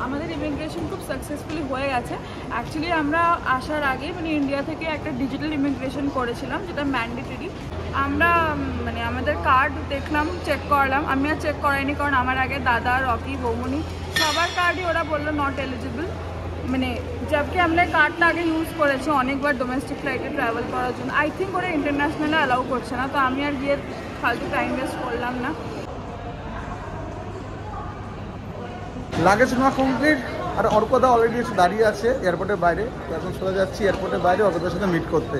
আমাদের ইমিগ্রেশন খুব সাকসেসফুলি হয়ে গেছে। অ্যাকচুয়ালি আমরা আসার আগে মানে ইন্ডিয়া থেকে একটা ডিজিটাল ইমিগ্রেশন করেছিলাম, যেটা ম্যান্ডেটরি। আমরা মানে আমাদের কার্ড দেখলাম, চেক করলাম। আমি আর চেক করাইনি, কারণ আমার আগে দাদা, রকি, বৌমনি সবার কার্ডই ওরা বললো নট এলিজিবল। মানে जबकि हमने कार्डটা আগে ইউজ করেছি অনেকবার ডোমেস্টিক ফ্লাইটে ট্রাভেল করার জন্য। আই থিঙ্ক ওরা ইন্টারন্যাশনালে অ্যালাউ করছে না, তো আমি আর গিয়ে ফালতু টাইম ওয়েস্ট করলাম না। লাগেজ নেওয়া কমপ্লিট, আর অর্কদা অলরেডি এসে দাঁড়িয়ে আছে এয়ারপোর্টের বাইরে। এখন চলে যাচ্ছি এয়ারপোর্টের বাইরে অর্কদার সাথে মিট করতে।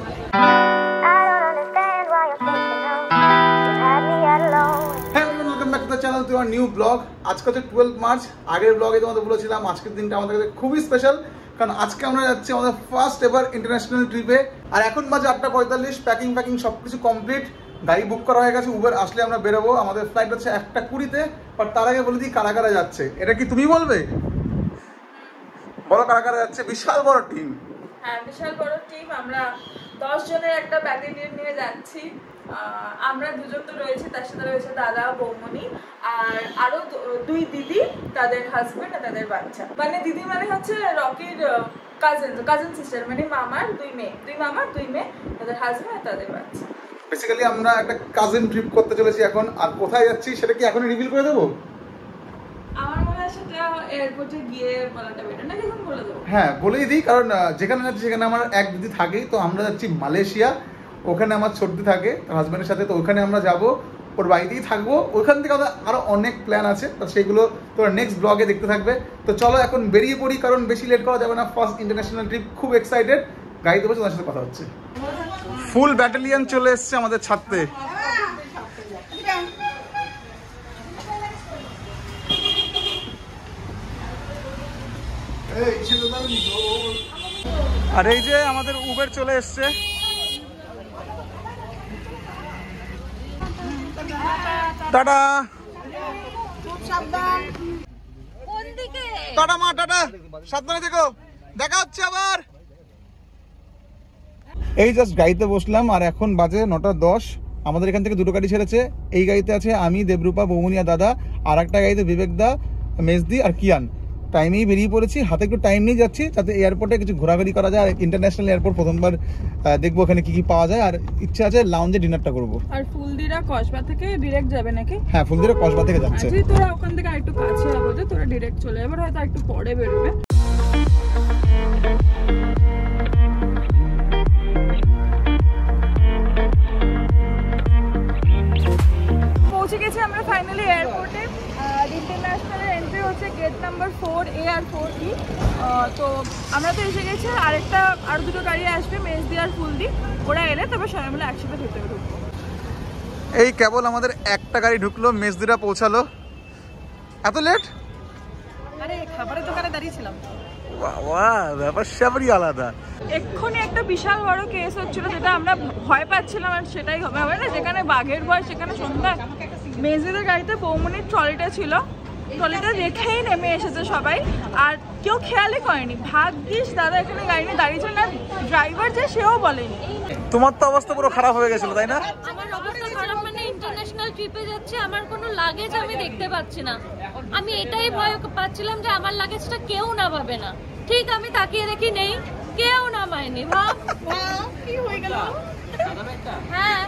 Channel to new blog. আজকে হচ্ছে 12 মার্চ। আগের ব্লগে তোমাদের বলেছিলাম আজকের দিনটা আমাদের কাছে খুবই স্পেশাল, কারণ আজকে আমরা যাচ্ছি আমাদের ফার্স্ট এভার ইন্টারন্যাশনাল ট্রিপে। আর এখন বাজে 8:45, প্যাকিং সবকিছু কমপ্লিট। গাড়ি বুক করা হয়ে গেছে, উবের আসলে আমরা বেরোবো। আমাদের ফ্লাইট হচ্ছে 1:20-তে। বাট তার আগে বলে দিই কারা কারা যাচ্ছে। এটা কি তুমি বলবে? বলো কারা কারা যাচ্ছে। বিশাল বড় টিম। হ্যাঁ, বিশাল বড় টিম। আমরা 10 জনের একটা ব্যাটালিয়ন নিয়ে যাচ্ছি। আমরা দুজন তো রয়েছে, তার সাথে রয়েছে দাদা, বৌমনি, আর আরো 2 দিদি, তাদের হাজবেন্ড আর তাদের বাচ্চা। মানে দিদি মানে হচ্ছে রকির কাজিন সিস্টার, মানে মামার 2 মেয়ে, তাদের হাজবেন্ড আর তাদের বাচ্চা। বেসিক্যালি আমরা একটা কাজিন ট্রিপ করতে চলেছি এখন। আর কোথায় যাচ্ছি সেটা কি এখনই রিভিল করে দেবো? আমার মনে হয় সেটা এয়ারপোর্টে গিয়ে বলাটা বেটার, নাকি এখন বলে দেবো? হ্যাঁ, বলেই দিই, কারণ যেখানে যাচ্ছি সেখানে আমার এক দিদি থাকেই। তো আমরা যাচ্ছি মালয়েশিয়া, ওখানে আমার ছোটদি থাকে তার হাজব্যান্ডের সাথে। তো ওখানে আমরা যাব, ওর বাড়িতেই থাকবো। ওখান থেকে আমাদের আরো অনেক প্ল্যান আছে, তো সেগুলো তোমরা নেক্সট ব্লগে দেখতে থাকবে। তো চলো এখন বেরিয়ে পড়ি, কারণ বেশি লেট করা যাবে না। ফার্স্ট ইন্টারন্যাশনাল ট্রিপ, খুব এক্সাইটেড। গাড়িতে বসে ওনার সাথে কথা হচ্ছে। ফুল ব্যাটালিয়ন চলে এসছে আমাদের ছাড়তে। আর এই যে আমাদের উবের চলে এসছে। টাটা টাটা মা, টাটা, সাবধানে থেকো, দেখা হচ্ছে আবার। এই জাস্ট গাড়িতে বসলাম, আর এখন বাজে 9:10। আমাদের এখান থেকে 2টো গাড়ি ছেড়েছে। এই গাড়িতে আছে আমি, দেবরূপা, বৌমনিয়া, দাদা। আর একটা গাড়িতে বিবেক দা, মেজদি আর কিয়ান। টাইমেই বেরিয়ে পড়েছি, হাতে একটু টাইম নিয়ে যাচ্ছি যাতে এয়ারপোর্টে কিছু ঘোরাঘুরি করা যায়। আর ইন্টারন্যাশনাল এয়ারপোর্ট প্রথমবার দেখবো ওখানে কি কি পাওয়া যায়। আর ইচ্ছা আছে লাউঞ্জে ডিনারটা করবো। আর ফুলদিরা কসবা থেকে ডিরেক্ট যাবে নাকি? হ্যাঁ, ফুলদিরা কসবা থেকে যাচ্ছে। তোরা ওখান থেকে আরেকটু কাছে হবে, তো তোরা ডিরেক্ট চলে যাবে, হয়তো একটু পরে বেরোবে। পৌঁছে গেছি আমরা ফাইনালি এয়ারপোর্টে। ইন্টারন্যাশনালের এন্ট্রি হচ্ছে গেট নাম্বার 4A আর 4B। তো আমরা তো এসে গেছি। আর 2টো গাড়ি আসবে, মেজদি আর ফুলদি। ওরা এলে তবে সবাই মিলে একসাথে ভেতরে ঢুকবো। এই কেবল আমাদের একটা গাড়ি ঢুকলো, মেজদিরা পৌঁছালো। এত লেট? আরে খাবারের দোকানে দাঁড়িয়েছিলাম। বাবা, ব্যাপার স্যাপারই আলাদা। এক্ষুনি একটা বিশাল বড় কেস হচ্ছিল, যেটা আমরা ভয় পাচ্ছিলাম। আর সেটাই হবে না, যেখানে বাঘের ভয় সেখানে সন্ধ্যা। মেজদিদের গাড়িতে বৌমনির ট্রলিটা ছিল, ট্রলিটা রেখেই নেমে এসেছে সবাই, আর কেউ খেয়ালই করেনি। ভাগ্যিস দাদা এখানে গাড়ি নিয়ে দাঁড়িয়েছিল না, ড্রাইভার যে সেও বলেনি। তোমার তো অবস্থা পুরো খারাপ হয়ে গেছিল, তাই না? আমার অবস্থা খারাপ, মানে ইন্টারন্যাশনাল ট্রিপে যাচ্ছে, আমার কোনো লাগেজ আমি দেখতে পাচ্ছি না। আমি এটাই ভয় পাচ্ছিলাম যে আমার লাগেজটা কেউ না পাবে না। ঠিক আমি তাকিয়ে দেখি নেই, কেউ নামায়নি। ভাব কি হয়ে গেল। হ্যাঁ,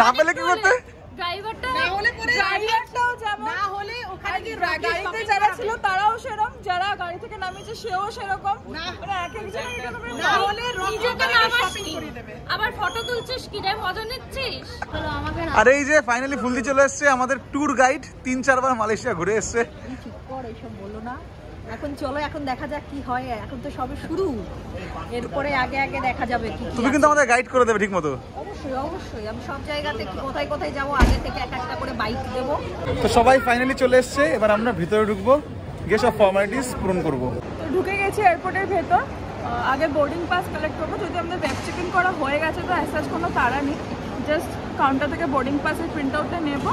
না পেলে কি করতে? ড্রাইভারটা না হলে পরে ড্রাইভারটাও যেমন, না হলে ওখানে কি গাড়িতে যারা ছিল তারাও সেরকম, যারা গাড়ি থেকে নামিয়েছে সেও সেরকম। মানে এক একজন না হলে নিজেকে নামাসনি, আবার ফটো তুলছিস কি রে, মজা নিচ্ছিস? চলো আমাকে। আর এই যে ফাইনালি ফুলদি চলে এসছে, আমাদের ট্যুর গাইড। 3-4 বার মালয়েশিয়া ঘুরে এসছে। চুপ কর, এইসব বলো না। এখন চলো, এখন দেখা যাক কি হয়। এখন তো সবে শুরু, এরপরে আগে দেখা যাবে কি। তুমি কিন্তু আমাদের গাইড করে দেবে ঠিক মতো। অবশ্যই আমি সব জায়গাতে কোথায় কোথায় যাবো আগে থেকে একটা করে বাইক দেবো। তো সবাই ফাইনালি চলে এসছে, এবার আমরা ভিতরে ঢুকবো, গিয়ে সব ফর্মালিটিস পূরণ করবো। ঢুকে গেছি এয়ারপোর্টের ভেতর। আগে বোর্ডিং পাস কালেক্ট করবো, যদি আমাদের ব্যাগ চেকিং করা হয়ে গেছে তো অ্যাজ কোনো তাড়া নেই। জাস্ট কাউন্টার থেকে বোর্ডিং পাসের প্রিন্ট আউটটা নেবো,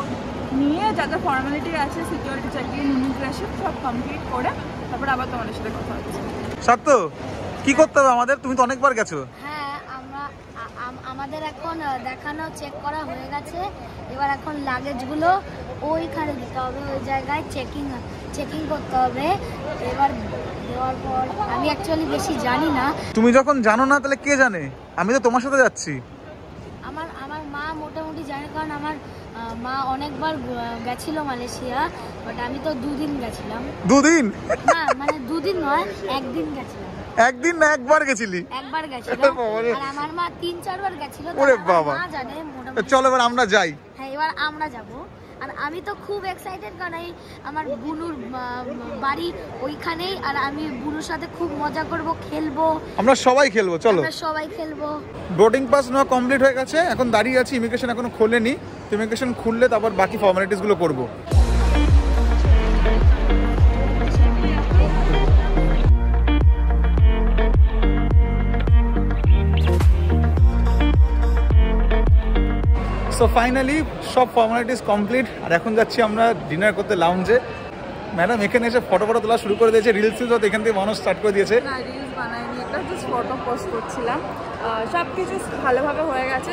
নিয়ে যা যা ফর্মালিটি আছে, সিকিউরিটি চেকিং, ইমিগ্রেশন সব কমপ্লিট করে তারপর আবার তোমাদের সাথে কথা হচ্ছে। সত্য কি করতে হবে আমাদের? তুমি তো অনেকবার গেছো। হ্যাঁ, আমাদের এখন দেখানো চেক করা হয়ে গেছে। এবার এখন লাগেজগুলো ওইখানে দিতে হবে, ওই জায়গায় চেকিং করতে হবে। এবার দেওয়ার পর আমি অ্যাকচুয়ালি বেশি জানি না। তুমি যখন জানো না তাহলে কে জানে? আমি তো তোমার সাথে যাচ্ছি। আমার মা মোটামুটি জানে, কারণ আমার মা অনেকবার গেছিল মালয়েশিয়া, বাট আমি তো 2 দিন গেছিলাম। 2 দিন? না মানে 2 দিন নয়, 1 দিন গেছিলাম। একদিন না একবার গেছিলি? একবার গেছিলাম। আর আমার মা 3-4 বার গেছিল। ওরে বাবা, মা জানে মোটামুটি। চলো এবার আমরা যাই। হ্যাঁ, এবার আমরা যাব। আর আমি তো খুব এক্সাইটেড, কারণ আমার বুনুর বাড়ি ওইখানেই, আর আমি বুনুর সাথে খুব মজা করব, খেলবো। আমরা সবাই খেলবো, চলো। আমরা সবাই খেলবো। বোর্ডিং পাস নেওয়া কমপ্লিট হয়ে গেছে, এখন দাঁড়িয়ে আছি। ইমিগ্রেশন এখনো খোলেনি, ইমিগ্রেশন খুললে তারপর বাকি ফর্মালিটিস গুলো করবো। সো ফাইনালি সব ফর্মালিটিস কমপ্লিট, আর এখন যাচ্ছি আমরা ডিনার করতে লাউঞ্জে। ম্যাডাম এখানে এসে ফটো তোলা শুরু করে দিয়েছে, রিলস এখান থেকে মানুষ স্টার্ট করে দিয়েছে। না, রিলস বানাইনি, একটা জাস্ট ফটো পোস্ট করছিলাম। সব কিছু ভালোভাবে হয়ে গেছে।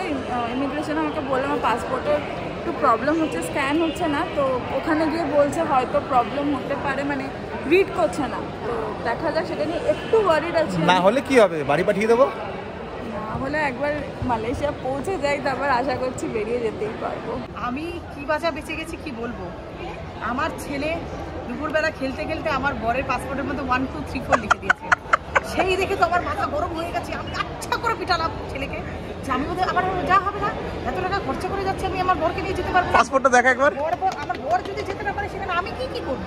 ইমিগ্রেশন আমাকে বললো আমার পাসপোর্টের একটু প্রবলেম হচ্ছে, স্ক্যান হচ্ছে না। তো ওখানে গিয়ে বলছে হয়তো প্রবলেম হতে পারে, মানে রিড করছে না। তো দেখা যাক, সেটা নিয়ে একটু ওয়ারিড আছে। না হলে কি হবে, বাড়ি পাঠিয়ে দেবো। হলে একবার মালয়েশিয়া পৌঁছে যাই, তারপর আশা করছি বেরিয়ে যেতেই পারবো। আমি কি বাঁচা বেঁচে গেছি কি বলবো। আমার ছেলে দুপুরবেলা খেলতে খেলতে আমার বরের পাসপোর্টের মধ্যে 1 2 3 4 লিখে দিয়েছে। সেই দেখে তো আমার মাথা গরম হয়ে গেছে। আমি আচ্ছা করে পিটালাম ছেলেকে যে আমি বোধহয় আবার যা হবে না, এত টাকা খরচা করে যাচ্ছে, আমি আমার বরকে নিয়ে যেতে পারবো না। পাসপোর্টটা দেখা একবার। আমার বর যদি যেতে না পারে সেখানে আমি কি করবো?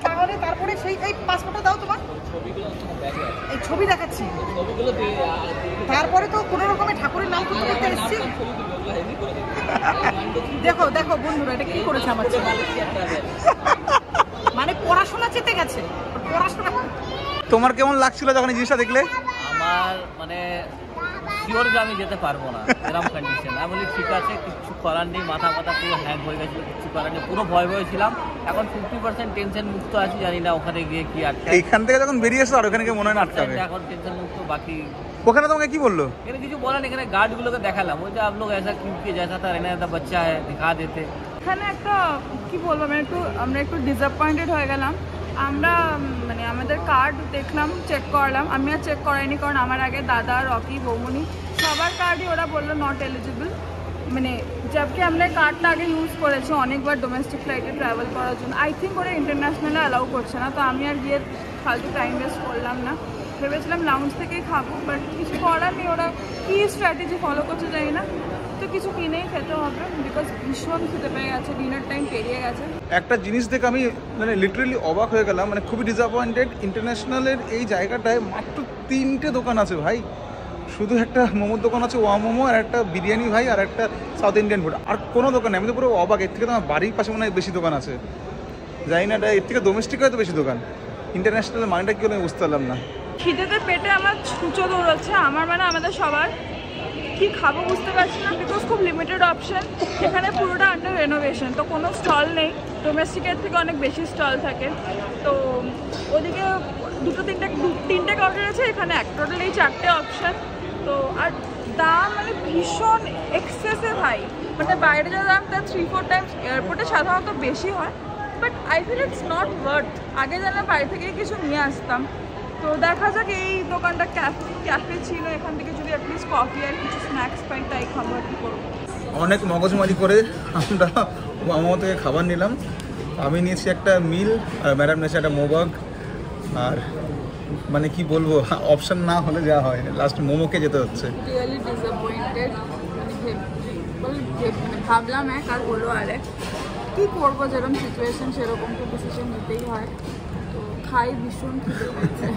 তাহলে তারপরে সেই এই পাসপোর্টটা দাও তোমার, এই ছবি দেখাচ্ছি। তারপরে তো কোনো রকমে ঠাকুরের নাম করতে করতে এসেছি। দেখো দেখো বন্ধুরা, এটা কি করেছে আমার ছেলে। মানে পড়াশোনা চেতে গেছে, পড়াশোনা। তোমার কেমন লাগছিল যখন এই জিনিসটা দেখলে? আমার মানে শিওর যে আমি যেতে পারবো না এরকম কন্ডিশন। আমি বলি ঠিক আছে, কিছু করার নেই, মাথা পুরো হ্যাং হয়ে গেছিলো, কিছু করার নেই, পুরো ভয় ছিলাম। এখন 50% টেনশন মুক্ত আছি, জানি না ওখানে গিয়ে কি আটকে। এইখান থেকে যখন বেরিয়ে এসো আর ওখানে গিয়ে মনে হয় না আটকাবে। এখন টেনশন মুক্ত। বাকি ওখানে তোমাকে কি বললো? এখানে কিছু বলা নেই, এখানে গার্ডগুলোকে দেখালাম, ওই যে আপ লোক ऐसा क्यों किया जैसा था रहने का बच्चा है दिखा देते। এখানে একটা কি বলবো, আমরা একটু ডিসঅ্যাপয়েন্টেড হয়ে গেলাম। আমরা মানে আমাদের কার্ড দেখলাম, চেক করলাম। আমি আর চেক করাইনি, কারণ আমার আগে দাদা, রকি, বৌমনি সবার কার্ডই ওরা বললো নট এলিজিবল। মানে জবকি আমরা কার্ডটা আগে ইউজ করেছি অনেকবার ডোমেস্টিক ফ্লাইটে ট্রাভেল করার জন্য। আই থিঙ্ক ওরা ইন্টারন্যাশনালে অ্যালাউ করছে না। তো আমি আর গিয়ে ফালতু টাইম ওয়েস্ট করলাম না, ভেবেছিলাম লাউঞ্জ থেকেই খাবো, বাট কিছু করার নেই। ওরা কী স্ট্র্যাটেজি ফলো করছে জানি না, তো কিছু কিনেই খেতে হবে, বিকজ ভীষণ খেতে পেয়ে গেছে, ডিনার টাইম পেরিয়ে গেছে। একটা জিনিস দেখে আমি মানে লিটারেলি অবাক হয়ে গেলাম, মানে খুবই ডিসঅ্যাপয়েন্টেড। ইন্টারন্যাশনালের এই জায়গাটায় মাত্র 3টে দোকান আছে ভাই। শুধু একটা মোমোর দোকান আছে, ওয়া মোমো, আর একটা বিরিয়ানি ভাই, আর একটা সাউথ ইন্ডিয়ান ফুড, আর কোনো দোকান নেই। আমি তো পুরো অবাক। এর থেকে তো আমার বাড়ির পাশে মনে হয় বেশি দোকান আছে, জানি না এর থেকে ডোমেস্টিক হয়তো বেশি দোকান। ইন্টারন্যাশনালের মানেটা কি হলো আমি বুঝতে পারলাম না। খিদেতে পেটে আমার ছুঁচো দৌড়াচ্ছে, আমার মানে আমাদের সবার। কি খাবো বুঝতে পারছি না, বিকজ খুব লিমিটেড অপশন। এখানে পুরোটা আন্ডার রেনোভেশন, তো কোনো স্টল নেই। ডোমেস্টিকের থেকে অনেক বেশি স্টল থাকে। তো ওদিকে তিনটে কাউন্টার আছে, এখানে টোটাল এই 4টে অপশন। তো আর দাম মানে ভীষণ এক্সেসিভ হাই। মানে বাইরে যা দাম তার 3-4 টাইমস এয়ারপোর্টে সাধারণত বেশি হয়, but I feel it's not worth. আগে জানলে বাড়ি থেকে কিছু নিয়ে আসতাম। তো দেখা যাক, এই দোকানটা ক্যাফে ছিল, এখান থেকে যদি অ্যাটলিস্ট কফি আর কিছু স্ন্যাক্স পাই তাই খাবো, আর কি করবো। অনেক মগজমারি করে আমরা মামা থেকে খাবার নিলাম। আমি নিয়েছি একটা মিল, আর ম্যাডাম নিয়েছে একটা মোবাগ। আর মানে কি বলবো, অপশন না হলে যা হয়, লাস্ট মোমোকে যেতে হচ্ছে। Really disappointed. মানে ভাবলাম এক, আর হলো আরেক। কী করবো, যেরকম সিচুয়েশন সেরকম তো ডিসিশন নিতেই হয়। তো খাই, ভীষণ খিদে পেয়েছে।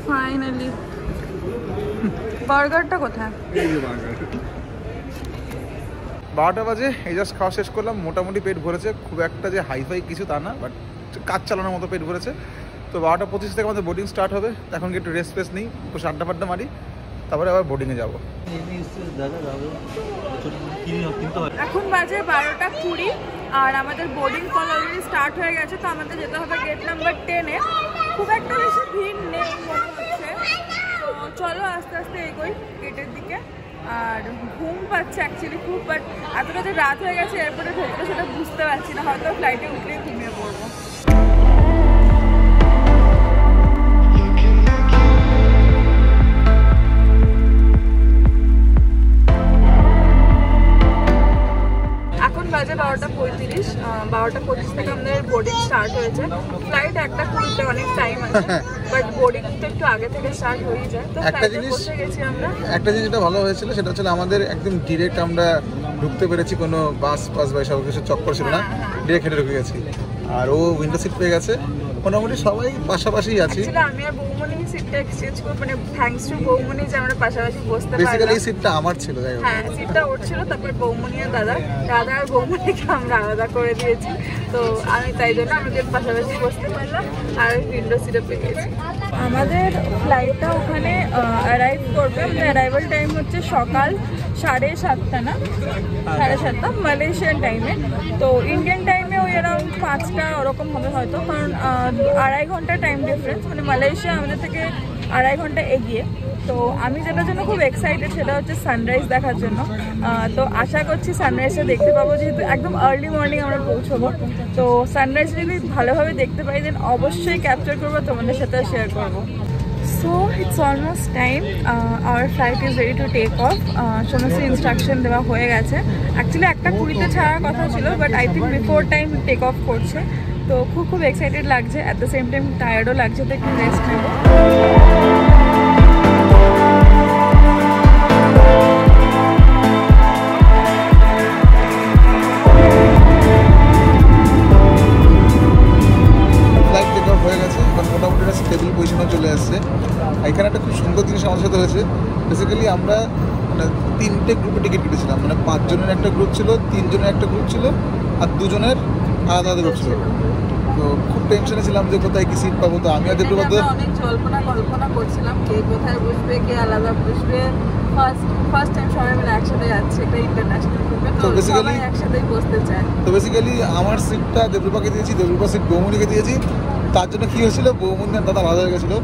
ফাইনালি বার্গারটা কোথায়? 12টা বাজে, এই জাস্ট খাওয়া শেষ করলাম। মোটামুটি পেট ভরেছে, খুব একটা যে হাইফাই কিছু তা না, বাট কাজ চালানোর মতো পেট ভরেছে। তো 12টা 25 থেকে আমাদের বোর্ডিং স্টার্ট হবে। এখন কি একটু রেস্ট ফেস নিই, একটু আড্ডা মারি, তারপরে আবার বোর্ডিংয়ে যাবো। এখন বাজে 12টা 20, আর আমাদের বোর্ডিং কল অলরেডি স্টার্ট হয়ে গেছে। তো আমাদের যেতে হবে গেট নাম্বার 10-এ। খুব একটা বেশি ভিড় নেই মনে হচ্ছে। তো চলো আস্তে আস্তে এগোই গেটের দিকে। আর ঘুম পাচ্ছে অ্যাকচুয়ালি খুব, বাট এতটা যে রাত হয়ে গেছে এয়ারপোর্টের ভেতরে সেটা বুঝতে পারছি না, হয়তো ফ্লাইটে উঠলেই ঘুমিয়ে পড়বো। এখন বাজে 12:35, 12:25 থেকে আমাদের বোর্ডিং স্টার্ট হয়েছে। ফ্লাইট 1:20 অনেক টাইম আছে, বাট বোর্ডিং তো একটু আগে থেকে স্টার্ট হয়ে যায়। তো একটা জিনিস যেটা ভালো হয়েছিল সেটা হচ্ছে আমাদের একদম ডিরেক্ট আমরা ঢুকতে পেরেছি, কোনো বাস বা সব কিছু চক্কর ছিল না, ডিরেক্ট হেঁটে ঢুকে গেছি। আর ও উইন্ডো সিট পেয়ে গেছে, মোটামুটি সবাই পাশাপাশি আছি। আমি আর বৌমনি সিটটা এক্সচেঞ্জ করব, মানে থ্যাঙ্কস টু বৌমনি যে আমরা পাশাপাশি বসতে পারলাম। বেসিক্যালি এই সিটটা আমার ছিল, যাই হোক। হ্যাঁ, সিটটা ওর ছিল, তারপরে বৌমনি আর দাদা আর বৌমনিকে আমরা আলাদা করে দিয়েছি। তো আমি তাই জন্য আমাদের পাশাপাশি বসতে পারলাম আর উইন্ডো সিটে পেয়ে গেছি। আমাদের ফ্লাইটটা ওখানে অ্যারাইভ করবে, আমাদের অ্যারাইভাল টাইম হচ্ছে সকাল 7:30 না 7:30 মালয়েশিয়ান টাইমে। তো ইন্ডিয়ান টাইমে ওই অ্যারাউন্ড 5টা ওরকম হবে হয়তো, কারণ 2.5 ঘন্টা টাইম ডিফারেন্স, মানে মালয়েশিয়া আমাদের থেকে 2.5 ঘন্টা এগিয়ে। তো আমি যেটার জন্য খুব এক্সাইটেড সেটা হচ্ছে সানরাইজ দেখার জন্য। তো আশা করছি সানরাইজটা দেখতে পাবো, যেহেতু একদম আর্লি মর্নিং আমরা পৌঁছবো। তো সানরাইজ যদি ভালোভাবে দেখতে পাই দেন অবশ্যই ক্যাপচার করবো, তোমাদের সাথে শেয়ার করবো। So it's almost time. Our flight is ready to take off. সমস্ত ইনস্ট্রাকশন দেওয়া হয়ে গেছে। অ্যাকচুয়ালি 1:20 ছাড়ার কথা ছিল, but I think before time take off করছে। তো খুব এক্সাইটেড লাগছে, অ্যাট দ্য সেম টাইম টায়ার্ডও লাগছে, তো একটু রেস্ট নেবো। স্টেবল পজিশনে চলে আসছে। এখানে একটা খুব সুন্দর জিনিস আমার সাথে হয়েছে। বেসিক্যালি আমরা 3টে গ্রুপে টিকিট কেটেছিলাম, মানে 5 জনের একটা গ্রুপ ছিল, 3 জনের একটা গ্রুপ ছিল, আর 2 জনের আলাদা আলাদা গ্রুপ ছিল। তো খুব টেনশনে ছিলাম যে কোথায় কি সিট পাবো। তো আমি আর দেবপ্রভা অনেক কল্পনা করছিলাম কে কোথায় বসবে, কে আলাদা বসবে। ফার্স্ট টাইম সবাই মিলে একসাথে যাচ্ছে একটা ইন্টারন্যাশনাল গ্রুপে, তো সবাই একসাথেই বসতে চায়। তো বেসিক্যালি আমার সিটটা দেবপ্রভাকে দিয়েছি, দেবপ্রভার সিট বৌমনিকে দিয়েছি। তার জন্য কী হয়েছিল, বৌমনি আর দাদা আলাদা হয়ে গেছিলো।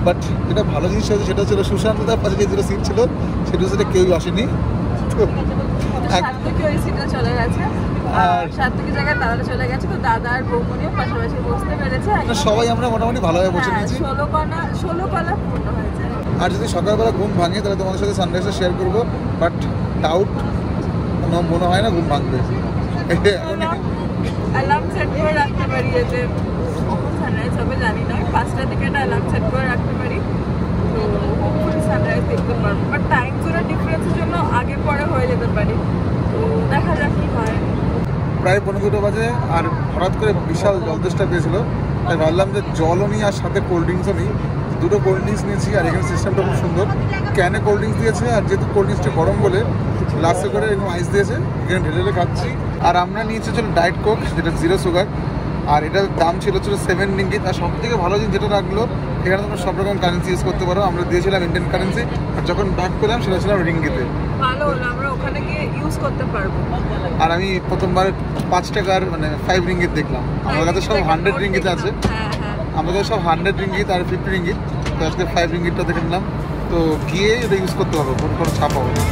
বাট যেটা ভালো জিনিস হয়েছে সেটা হচ্ছিল সুশান্ত দাদার পাশে যে দুটো সিট ছিল সেটা সেটা কেউই আসেনি। তো সার্থকী ওই সিটে চলে গেছে, আর সার্থকী জায়গায় দাদা চলে গেছে। তো দাদা আর বৌমনিও পাশাপাশি বসতে পেরেছে। সবাই আমরা মোটামুটি ভালোভাবে বসে নিয়েছি। 16 কলা পূর্ণ হয়েছে। আর যদি সকালবেলা ঘুম ভাঙে তাহলে তোমাদের সাথে সানরাইজটা শেয়ার করবো, বাট ডাউট মনে হয় না ঘুম ভাঙবে। অ্যালার্ম সেট করে রাখতে পারি, এতে সানরাইজ হবে জানি না। 5টা থেকে একটা অ্যালার্ম সেট করে রাখতে পারি, তো হোপফুলি সানরাইজ দেখতে পারবো। বাট টাইম জোনের ডিফারেন্সের জন্য আগে পরে হয়ে যেতে পারি, তো দেখা যাক কী হয়। প্রায় 2:15 বাজে, আর হঠাৎ করে বিশাল জলতেষ্টা পেয়েছিল, তাই ভাবলাম যে জলও নিই আর সাথে কোল্ড ড্রিঙ্কসও নিই। 2টো কোল্ড ড্রিঙ্কস নিয়েছি, আর এখানে সিস্টেমটা খুব সুন্দর, ক্যানে কোল্ড ড্রিঙ্কস দিয়েছে, আর যেহেতু কোল্ড ড্রিঙ্কসটা গরম বলে গ্লাসে করে এরকম আইস দিয়েছে, এখানে ঢেলে খাচ্ছি। আর আমরা নিয়েছি ছিল ডায়েট কোক, যেটা 0 সুগার, আর এটার দাম ছিল 7 রিঙ্গিত। আর সব থেকে ভালো জিনিস যেটা রাখলো, এখানে তোমরা সব রকম কারেন্সি ইউজ করতে পারো। আমরা দিয়েছিলাম ইন্ডিয়ান কারেন্সি, আর যখন ব্যাক পেলাম সেটা ছিল রিঙ্গিতে। ভালো হলো, আমরা ওখানে গিয়ে ইউজ করতে পারবো। আর আমি প্রথমবার 5 টাকার মানে 5 রিঙ্গিত দেখলাম। আমার কাছে সব 100 রিঙ্গিত আছে, আমাদের সব 100 রিঙ্গিত আর 50 রিঙ্গিত। তো আজকে 5 রিঙ্গিতটা দেখে নিলাম, তো গিয়ে এটা ইউজ করতে হবে, কোনো ছাপ হবে না।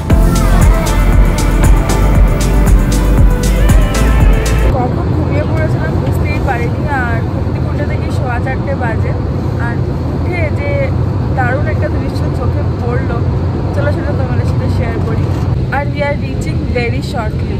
কখন ঘুমিয়ে পড়েছিলাম বুঝতেই পারিনি, আর ঘুমতে থেকে 4:15 বাজে। আর উঠে যে দারুণ একটা দৃশ্য চোখে পড়লো, চলো সেটা তোমাদের সাথে শেয়ার করি। আর we are reaching very shortly.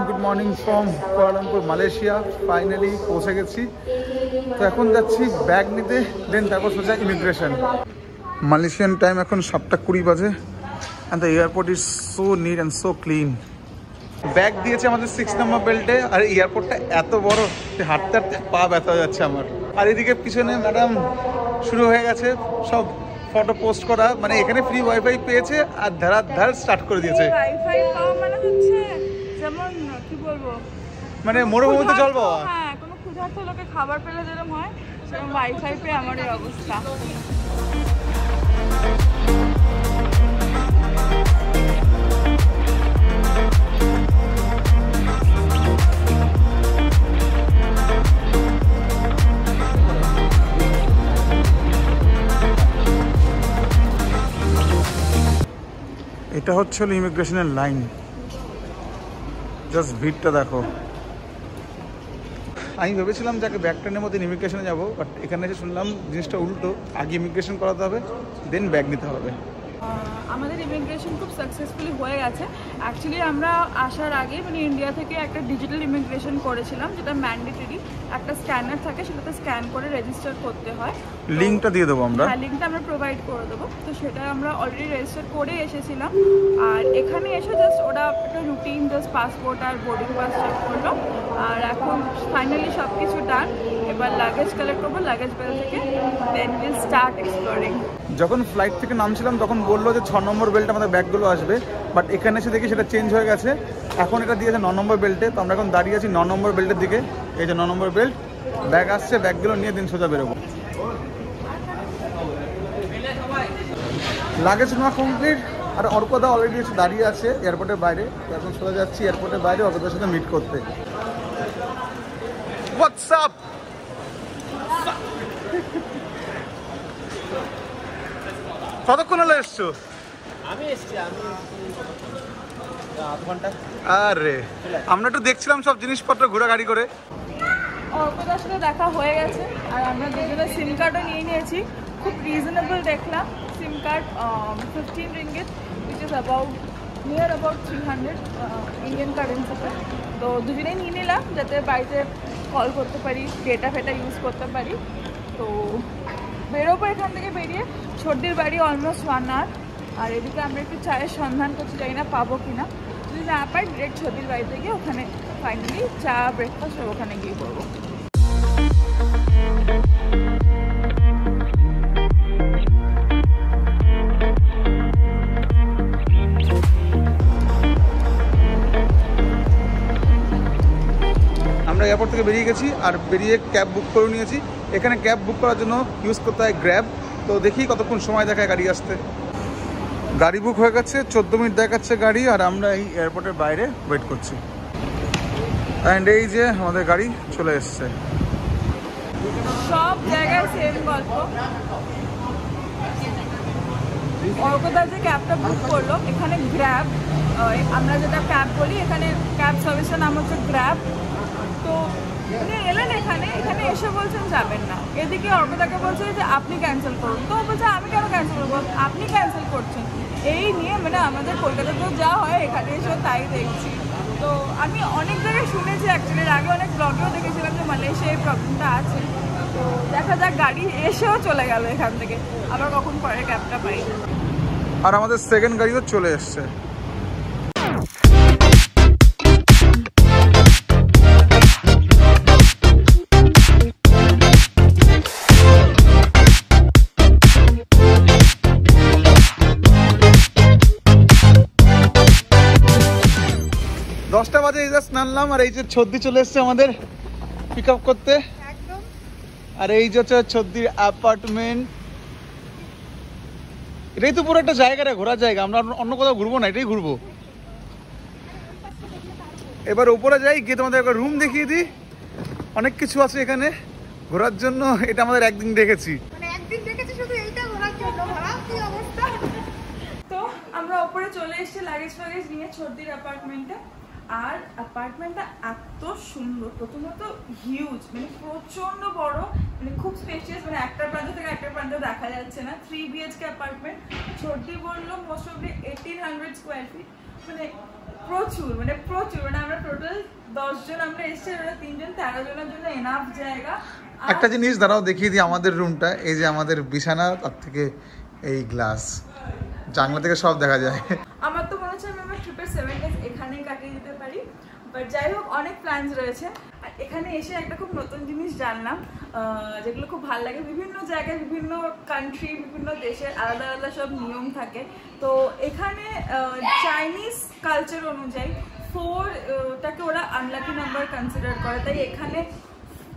Good morning from Kuala Lumpur, Malaysia. Finally পৌঁছে গেছি। তো এখন যাচ্ছি ব্যাগ নিতে, দেন তারপর সোজা ইমিগ্রেশন। মালয়েশিয়ান টাইম এখন 7:20 বাজে, and the airport is so neat and so clean. Bag দিয়েছে আমাদের 6 নম্বর বেল্টে, আর এয়ারপোর্টটা এত বড় যে হাঁটতে হাঁটতে পা ব্যথা হয়ে যাচ্ছে আমার। আর এদিকে পিছনে ম্যাডাম শুরু হয়ে গেছে সব ফটো পোস্ট করা, মানে এখানে ফ্রি ওয়াইফাই পেয়েছে আর ধার স্টার্ট করে দিয়েছে। ওয়াইফাই পাওয়া মানে হচ্ছে যেমন কি বলবো, মানে মরুভূমিতে জল পাওয়া। হ্যাঁ, কোনো ক্ষুধার্ত লোকে খাবার পেলে যেরকম হয় ওয়াইফাই পেয়ে আমার এই অবস্থা। এটা হচ্ছে ইমিগ্রেশনের লাইন, জাস্ট ভিড়টা দেখো। আমি ভেবেছিলাম যাকে ব্যাগ ট্রেনের মধ্যে ইমিগ্রেশনে যাবো, বাট এখানে এসে শুনলাম জিনিসটা উল্টো, আগে ইমিগ্রেশন করাতে হবে দেন ব্যাগ নিতে হবে। আমাদের ইমিগ্রেশন খুব সাকসেসফুলি হয়ে গেছে। অ্যাকচুয়ালি আমরা আসার আগে মানে ইন্ডিয়া থেকে একটা ডিজিটাল ইমিগ্রেশন করেছিলাম, যেটা ম্যান্ডেটরি। একটা স্ক্যানার থাকে, সেটাতে স্ক্যান করে রেজিস্টার করতে হয়। লিঙ্কটা দিয়ে দেবো আমরা। হ্যাঁ, লিঙ্কটা আমরা প্রোভাইড করে দেবো। তো সেটা আমরা অলরেডি রেজিস্টার করে এসেছিলাম। আর এখানে এসে জাস্ট ওরা একটা রুটিন জাস্ট পাসপোর্ট আর বোর্ডিং পাস চেক করলো। আর এখন ফাইনালি সব কিছু ডান। এবার লাগেজ কালেক্ট করবো লাগেজ বেল থেকে, দেন উইল স্টার্ট এক্সপ্লোরিং। যখন ফ্লাইট থেকে নামছিলাম তখন বললো যে 6 নম্বর বেল্ট আমাদের ব্যাগগুলো আসবে, বাট এখানে এসে দেখি সেটা চেঞ্জ হয়ে গেছে। এখন এটা দিয়েছে 9 নম্বর বেল্টে। তো আমরা এখন দাঁড়িয়ে আছি 9 নম্বর বেল্টের দিকে। এই যে 9 নম্বর বেল্ট, ব্যাগ আসছে, ব্যাগগুলো নিয়ে দিন সোজা বেরোবো। লাগেজ নেওয়া কমপ্লিট। আর অর্কদা অলরেডি এসে দাঁড়িয়ে আছে এয়ারপোর্টের বাইরে। এখন সোজা যাচ্ছি এয়ারপোর্টের বাইরে অর্কদার সাথে মিট করতে। হোয়াটসঅ্যাপ, কতক্ষণ হলো এসছো? আমি আধ ঘন্টা। আরে আমরা একটু দেখছিলাম সব জিনিসপত্র ঘোরা গাড়ি করে। অর্কদার সাথে দেখা হয়ে গেছে আর আমরা দুজনে সিম কার্ডও নিয়ে নিয়েছি। খুব রিজনেবল দেখলাম SIM card, 15 ringgit, which is near about 300 Indian কারেন্সিতে। তো দুজনেই নিয়ে নিলাম যাতে বাড়িতে কল করতে পারি, ডেটা ফেটা ইউজ করতে পারি। তো বেরোবো এখান থেকে বেরিয়ে। সর্দির বাড়ি অলমোস্ট 1 আওয়ার। আর এদিকে আমরা একটু চায়ের সন্ধান করছি, জানি না পাবো কিনা। যদি না পাই ডিরেক্ট সর্দির বাড়িতে গিয়ে ওখানে ফাইনালি চা ব্রেকফাস্ট সব ওখানে গিয়ে করবো। আমরা এয়ারপোর্ট থেকে বেরিয়ে গেছি আর বেরিয়ে ক্যাব বুক করে নিয়েছি। এখানে ক্যাব বুক করার জন্য ইউজ করতে হয় গ্র্যাব। তো দেখি কতক্ষণ সময় দেখায় গাড়ি আসতে। গাড়ি বুক হয়ে গেছে, 14 মিনিট দেখাচ্ছে গাড়ি। আর আমরা এই এয়ারপোর্টের বাইরে ওয়েট করছি। অ্যান্ড এই যে আমাদের গাড়ি চলে এসছে। সব জায়গায় সেম গল্প। অর্কদা যে ক্যাবটা বুক করলো, এখানে গ্র্যাব, আমরা যেটা ক্যাব বলি, এখানে ক্যাব সার্ভিসের নাম হচ্ছে গ্র্যাব। তো উনি এলেন এখানে এসে বলছেন যাবেন না। এদিকে অর্কদাকে বলছে যে আপনি ক্যান্সেল করুন। তো বলছে আমি কেন ক্যান্সেল করবো, আপনি ক্যান্সেল করছেন। এই নিয়ে মানে আমাদের কলকাতাতেও যা হয় এখানে এসেও তাই দেখছি। তো আমি অনেক জায়গায় শুনেছি, অ্যাকচুয়ালি আগে অনেক ব্লগেও দেখেছিলাম যে মালয়েশিয়ায় এই প্রবলেমটা আছে। তো দেখা যাক, গাড়ি এসেও চলে গেল এখান থেকে, আবার কখন পরে ক্যাবটা পাই। আর আমাদের সেকেন্ড গাড়িও চলে এসছে। দশটা বাজে এই জাস্ট নামলাম। আর এই যে ছদ্দি চলে এসছে আমাদের পিক আপ করতে। আর এই যে হচ্ছে ছদ্দির অ্যাপার্টমেন্ট। এটাই তো পুরো একটা জায়গা রে, ঘোরার জায়গা। আমরা অন্য কোথাও ঘুরবো না, এটাই ঘুরবো। এবার উপরে যাই, গিয়ে তোমাদের একটা রুম দেখিয়ে দিই। অনেক কিছু আছে এখানে ঘোরার জন্য। এটা আমাদের একদিন দেখেছি, তো আমরা উপরে চলে এসেছি লাগেজ ফাগেজ নিয়ে ছর্দির অ্যাপার্টমেন্টে। আর অ্যাপার্টমেন্টটা এত সুন্দর, প্রথমত হিউজ, মানে প্রচন্ড বড়, মানে খুব স্পেশিয়াস, মানে একটা প্রান্ত থেকে একটা প্রান্ত দেখা যাচ্ছে না। 3 BHK অ্যাপার্টমেন্ট। ছর্দি বললো মোস্ট অফ 1800 স্কোয়ার ফিট, মানে প্রচুর, মানে আমরা টোটাল 10 জন আমরা এসেছি, ওরা 3 জন 13 জনের জন্য এনাফ জায়গা। একটা জিনিস দাঁড়াও দেখিয়ে দিই আমাদের রুমটা। এই যে আমাদের বিছানা, তার থেকে এই গ্লাস, জানলা থেকে সব দেখা যায়। আমার তো মনে হচ্ছে আমি আমার ট্রিপের 7 ডেজ এখানেই কাটিয়ে দিতে পারি। বাট যাই হোক, অনেক প্ল্যানস রয়েছে। আর এখানে এসে একটা খুব নতুন জিনিস জানলাম, যেগুলো খুব ভালো লাগে। বিভিন্ন জায়গায়, বিভিন্ন কান্ট্রি, বিভিন্ন দেশের আলাদা আলাদা সব নিয়ম থাকে। তো এখানে চাইনিজ কালচার অনুযায়ী 4টাকে ওরা আনলাকি নাম্বার কনসিডার করে। তাই এখানে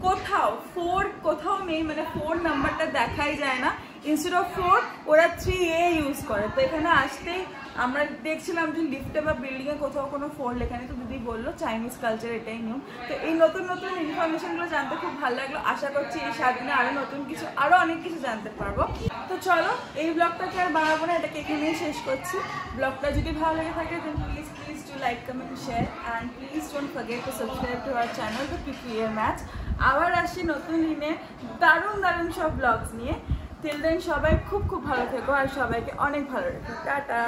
কোথাও 4 কোথাও নেই, মানে 4 নাম্বারটা দেখাই যায় না। ইনস্টেড অফ 4 ওরা 3A ইউজ করে। তো এখানে আসতেই আমরা দেখছিলাম যে লিফটে বা বিল্ডিংয়ে কোথাও কোনো 4 লেখা নেই। তো দিদি বললো চাইনিজ কালচার এটাই নিয়ম। তো এই নতুন নতুন ইনফরমেশনগুলো জানতে খুব ভালো লাগলো। আশা করছি এই 7 দিনে আরও নতুন কিছু, আরও অনেক কিছু জানতে পারবো। তো চলো এই ব্লগটাকে আর বাড়াবো না, এটাকে এখানেই শেষ করছি। ব্লগটা যদি ভালো লেগে থাকে then please do like, comment, share and please don't forget to subscribe to our channel the PPA match. আবার আসি নতুন দিনে দারুণ সব ব্লগস নিয়ে। টিল দেন সবাই খুব ভালো থেকো আর সবাইকে অনেক ভালো রেখো। টাটা।